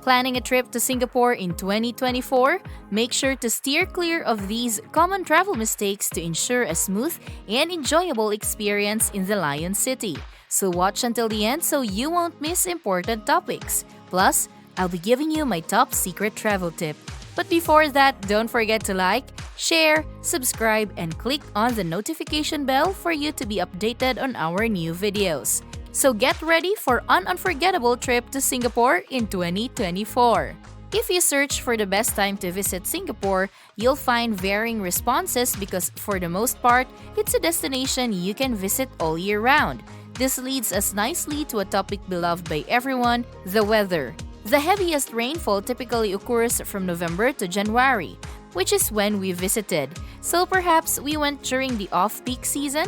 Planning a trip to Singapore in 2024? Make sure to steer clear of these common travel mistakes to ensure a smooth and enjoyable experience in the Lion City. So watch until the end so you won't miss important topics. Plus, I'll be giving you my top secret travel tip. But before that, don't forget to like, share, subscribe, and click on the notification bell for you to be updated on our new videos. So get ready for an unforgettable trip to Singapore in 2024. If you search for the best time to visit Singapore, you'll find varying responses because for the most part, it's a destination you can visit all year round. This leads us nicely to a topic beloved by everyone, the weather. The heaviest rainfall typically occurs from November to January, which is when we visited. So perhaps we went during the off-peak season?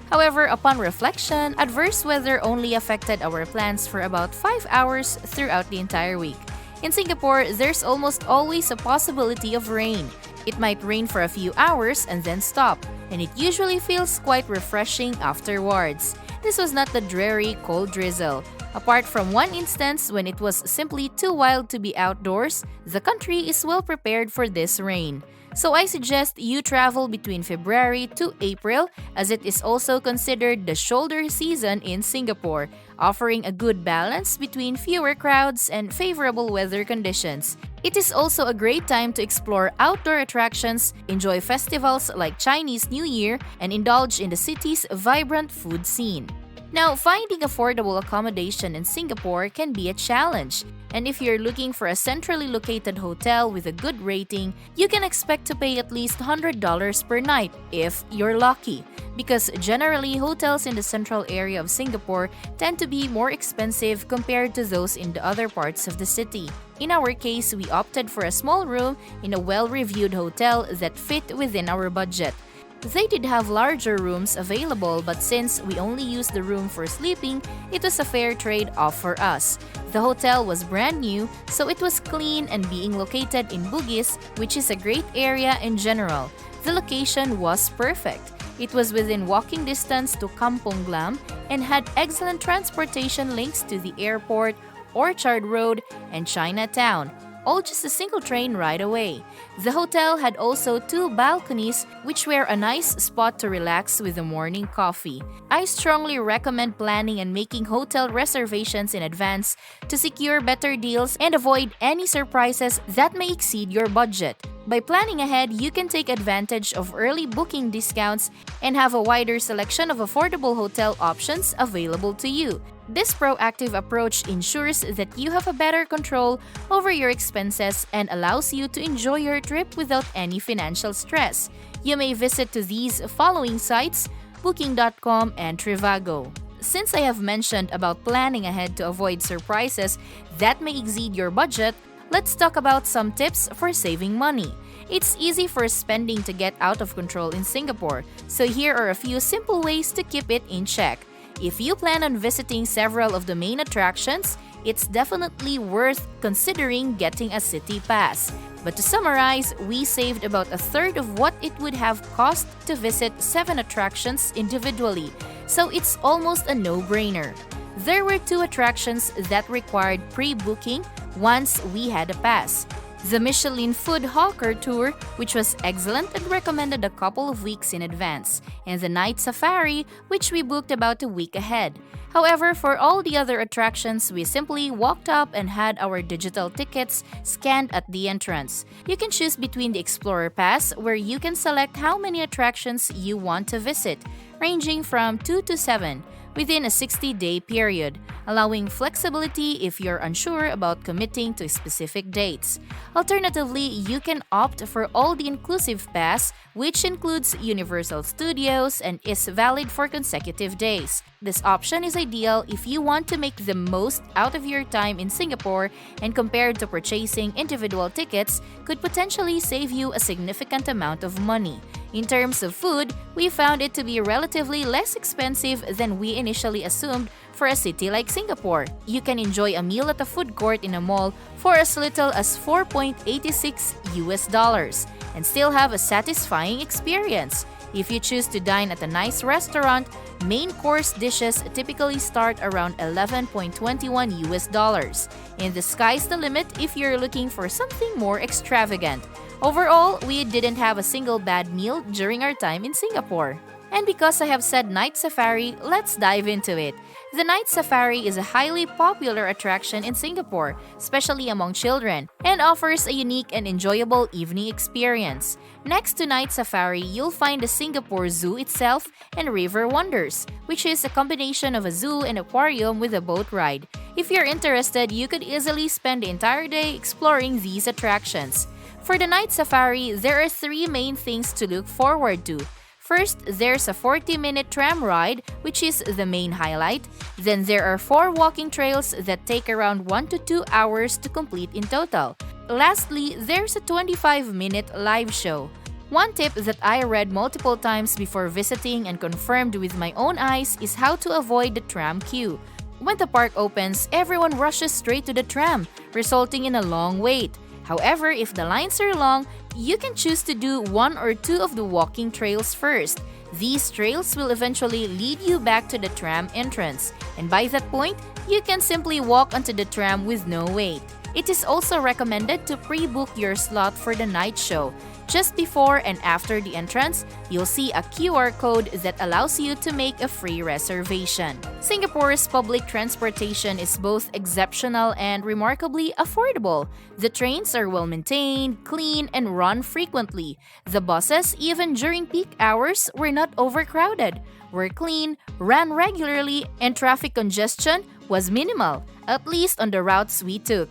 However, upon reflection, adverse weather only affected our plans for about 5 hours throughout the entire week. In Singapore, there's almost always a possibility of rain. It might rain for a few hours and then stop, and it usually feels quite refreshing afterwards. This was not the dreary, cold drizzle. Apart from one instance when it was simply too wild to be outdoors, the country is well prepared for this rain. So I suggest you travel between February to April as it is also considered the shoulder season in Singapore, offering a good balance between fewer crowds and favorable weather conditions. It is also a great time to explore outdoor attractions, enjoy festivals like Chinese New Year, and indulge in the city's vibrant food scene. Now, finding affordable accommodation in Singapore can be a challenge. And if you're looking for a centrally located hotel with a good rating, you can expect to pay at least $100 per night if you're lucky. Because generally, hotels in the central area of Singapore tend to be more expensive compared to those in the other parts of the city. In our case, we opted for a small room in a well-reviewed hotel that fit within our budget. They did have larger rooms available, but since we only used the room for sleeping, it was a fair trade-off for us. The hotel was brand new, so it was clean and being located in Bugis, which is a great area in general. The location was perfect. It was within walking distance to Kampong Glam and had excellent transportation links to the airport, Orchard Road, and Chinatown, all just a single train ride away. The hotel had also 2 balconies, which were a nice spot to relax with a morning coffee. I strongly recommend planning and making hotel reservations in advance to secure better deals and avoid any surprises that may exceed your budget. By planning ahead, you can take advantage of early booking discounts and have a wider selection of affordable hotel options available to you. This proactive approach ensures that you have a better control over your expenses and allows you to enjoy your trip without any financial stress. You may visit to these following sites: Booking.com and Trivago. Since I have mentioned about planning ahead to avoid surprises that may exceed your budget, let's talk about some tips for saving money. It's easy for spending to get out of control in Singapore, so here are a few simple ways to keep it in check. If you plan on visiting several of the main attractions, it's definitely worth considering getting a city pass. But to summarize, we saved about a third of what it would have cost to visit 7 attractions individually, so it's almost a no-brainer. There were 2 attractions that required pre-booking once we had a pass. The Michelin Food Hawker Tour, which was excellent and recommended a couple of weeks in advance, and the Night Safari, which we booked about a week ahead. However, for all the other attractions, we simply walked up and had our digital tickets scanned at the entrance. You can choose between the Explorer Pass, where you can select how many attractions you want to visit, ranging from 2 to 7, within a 60-day period, allowing flexibility if you're unsure about committing to specific dates. Alternatively, you can opt for all the inclusive pass, which includes Universal Studios and is valid for consecutive days. This option is ideal if you want to make the most out of your time in Singapore, and compared to purchasing individual tickets, could potentially save you a significant amount of money. In terms of food, we found it to be relatively less expensive than we initially assumed for a city like Singapore. You can enjoy a meal at a food court in a mall for as little as $4.86 and still have a satisfying experience. If you choose to dine at a nice restaurant, main course dishes typically start around 11.21 US dollars. And the sky's the limit if you're looking for something more extravagant. Overall, we didn't have a single bad meal during our time in Singapore. And because I have said night safari, let's dive into it. The night safari is a highly popular attraction in Singapore, especially among children, and offers a unique and enjoyable evening experience. Next to night safari, you'll find the Singapore Zoo itself and River Wonders, which is a combination of a zoo and aquarium with a boat ride. If you're interested, you could easily spend the entire day exploring these attractions. For the night safari, there are three main things to look forward to. First, there's a 40-minute tram ride, which is the main highlight. Then there are 4 walking trails that take around 1 to 2 hours to complete in total. Lastly, there's a 25-minute live show. One tip that I read multiple times before visiting and confirmed with my own eyes is how to avoid the tram queue. When the park opens, everyone rushes straight to the tram, resulting in a long wait. However, if the lines are long, you can choose to do 1 or 2 of the walking trails first. These trails will eventually lead you back to the tram entrance, and by that point, you can simply walk onto the tram with no wait. It is also recommended to pre-book your slot for the night show. Just before and after the entrance, you'll see a QR code that allows you to make a free reservation. Singapore's public transportation is both exceptional and remarkably affordable. The trains are well-maintained, clean, and run frequently. The buses, even during peak hours, were not overcrowded, were clean, ran regularly, and traffic congestion was minimal, at least on the routes we took.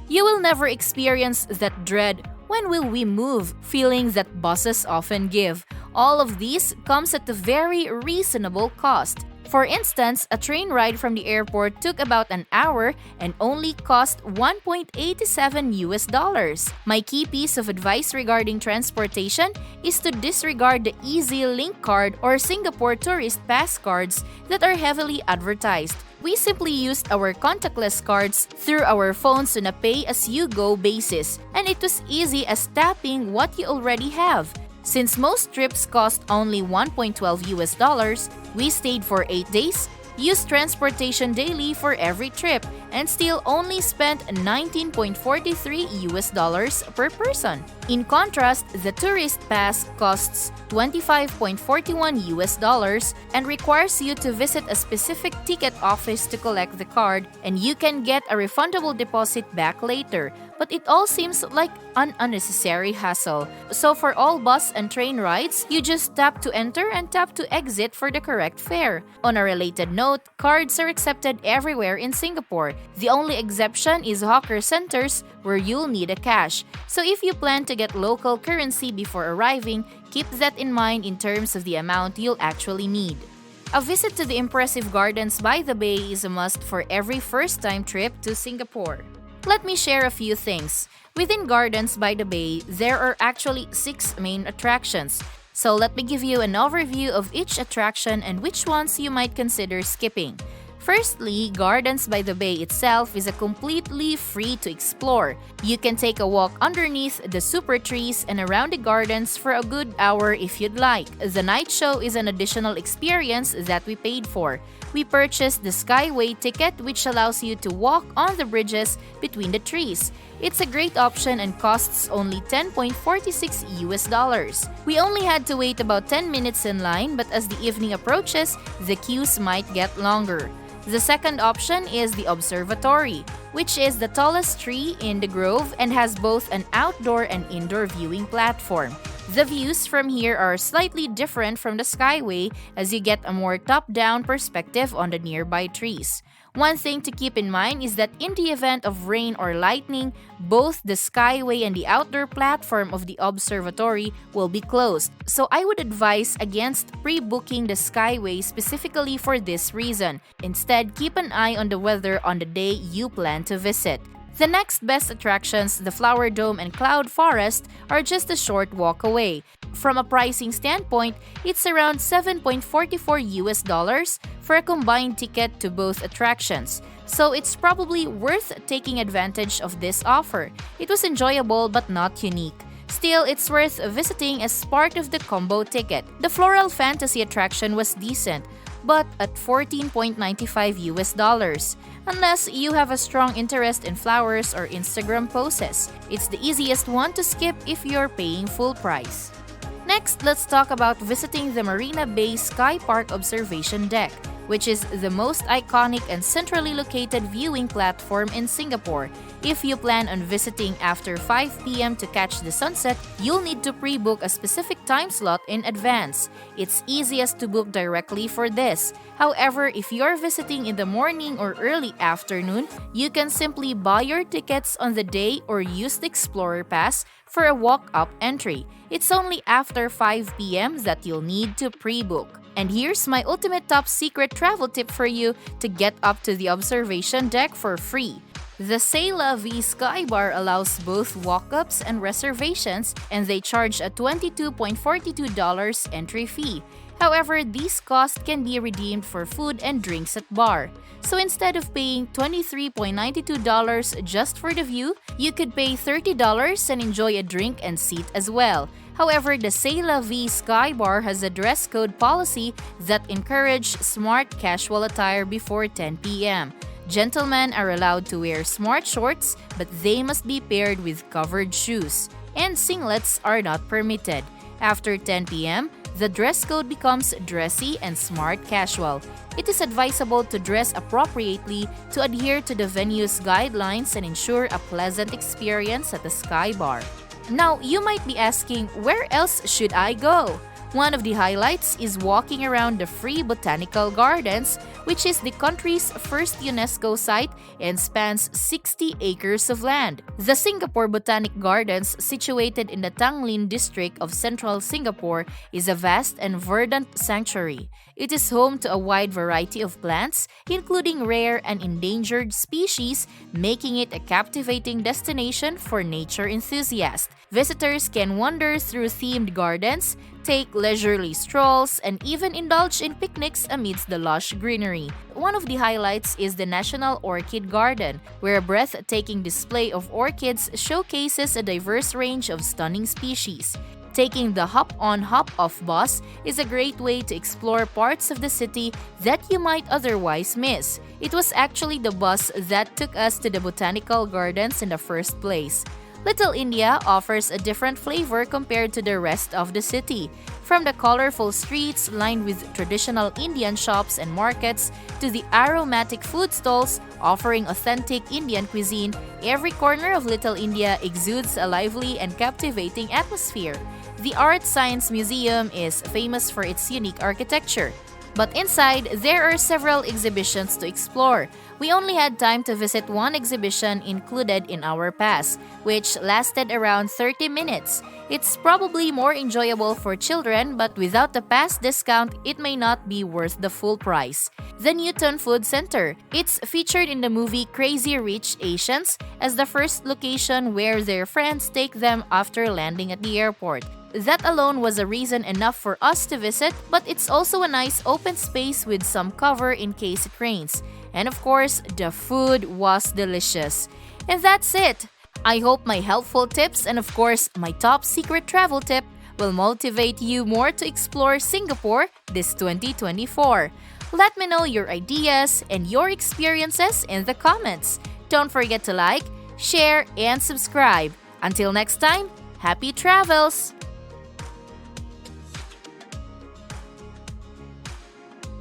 You will never experience that dread "when will we move" feeling that buses often give. All of these comes at a very reasonable cost. For instance, a train ride from the airport took about an hour and only cost 1.87 US dollars. My key piece of advice regarding transportation is to disregard the Easy Link card or Singapore Tourist Pass cards that are heavily advertised. We simply used our contactless cards through our phones on a pay-as-you-go basis, and it was easy as tapping what you already have. Since most trips cost only 1.12 US dollars, we stayed for 8 days, used transportation daily for every trip, and still only spent 19.43 US dollars per person. In contrast, the Tourist Pass costs 25.41 US dollars and requires you to visit a specific ticket office to collect the card, and you can get a refundable deposit back later. But it all seems like an unnecessary hassle. So for all bus and train rides, you just tap to enter and tap to exit for the correct fare. On a related note, cards are accepted everywhere in Singapore. The only exception is hawker centers where you'll need a cash. So if you plan to get local currency before arriving, keep that in mind in terms of the amount you'll actually need. A visit to the impressive gardens by the bay is a must for every first-time trip to Singapore. Let me share a few things. Within Gardens by the Bay, there are actually 6 main attractions. So let me give you an overview of each attraction and which ones you might consider skipping. Firstly, Gardens by the Bay itself is a completely free to explore. You can take a walk underneath the super trees and around the gardens for a good hour if you'd like. The night show is an additional experience that we paid for. We purchased the Skyway ticket, which allows you to walk on the bridges between the trees. It's a great option and costs only 10.46 US dollars. We only had to wait about 10 minutes in line, but as the evening approaches, the queues might get longer. The second option is the observatory, which is the tallest tree in the grove and has both an outdoor and indoor viewing platform. The views from here are slightly different from the Skyway as you get a more top-down perspective on the nearby trees. One thing to keep in mind is that in the event of rain or lightning, both the Skyway and the outdoor platform of the observatory will be closed. So I would advise against pre-booking the Skyway specifically for this reason. Instead, keep an eye on the weather on the day you plan to visit. The next best attractions, the Flower Dome and Cloud Forest, are just a short walk away. From a pricing standpoint, it's around 7.44 US dollars for a combined ticket to both attractions. So it's probably worth taking advantage of this offer. It was enjoyable but not unique. Still, it's worth visiting as part of the combo ticket. The Floral Fantasy attraction was decent, but at $14.95 unless you have a strong interest in flowers or Instagram poses. It's the easiest one to skip if you're paying full price. Next, let's talk about visiting the Marina Bay Sky Park Observation Deck, which is the most iconic and centrally located viewing platform in Singapore. If you plan on visiting after 5 p.m. to catch the sunset, you'll need to pre-book a specific time slot in advance. It's easiest to book directly for this. However, if you're visiting in the morning or early afternoon, you can simply buy your tickets on the day or use the Explorer Pass for a walk-up entry. It's only after 5 p.m. that you'll need to pre-book. And here's my ultimate top secret travel tip for you to get up to the observation deck for free. The C'est La Vie Sky Bar allows both walk-ups and reservations, and they charge a $22.42 entry fee. However, these costs can be redeemed for food and drinks at bar. So instead of paying $23.92 just for the view, you could pay $30 and enjoy a drink and seat as well. However, the C'est La Vie Sky Bar has a dress code policy that encourages smart casual attire before 10 p.m. Gentlemen are allowed to wear smart shorts, but they must be paired with covered shoes, and singlets are not permitted. After 10 p.m., the dress code becomes dressy and smart casual. It is advisable to dress appropriately to adhere to the venue's guidelines and ensure a pleasant experience at the Sky Bar. Now, you might be asking, where else should I go? One of the highlights is walking around the free botanical gardens, which is the country's first UNESCO site and spans 60 acres of land. The Singapore Botanic Gardens, situated in the Tanglin district of central Singapore, is a vast and verdant sanctuary. It is home to a wide variety of plants, including rare and endangered species, making it a captivating destination for nature enthusiasts. Visitors can wander through themed gardens, take leisurely strolls, and even indulge in picnics amidst the lush greenery. One of the highlights is the National Orchid Garden, where a breathtaking display of orchids showcases a diverse range of stunning species. Taking the hop-on, hop-off bus is a great way to explore parts of the city that you might otherwise miss. It was actually the bus that took us to the botanical gardens in the first place. Little India offers a different flavor compared to the rest of the city. From the colorful streets lined with traditional Indian shops and markets to the aromatic food stalls offering authentic Indian cuisine, every corner of Little India exudes a lively and captivating atmosphere. The Art Science Museum is famous for its unique architecture. But inside, there are several exhibitions to explore. We only had time to visit one exhibition included in our pass, which lasted around 30 minutes. It's probably more enjoyable for children, but without the pass discount, it may not be worth the full price. The Newton Food Center. It's featured in the movie Crazy Rich Asians as the first location where their friends take them after landing at the airport. That alone was a reason enough for us to visit, but it's also a nice open space with some cover in case it rains. And of course, the food was delicious. And that's it! I hope my helpful tips and of course my top secret travel tip will motivate you more to explore Singapore this 2024. Let me know your ideas and your experiences in the comments. Don't forget to like, share, and subscribe. Until next time, happy travels!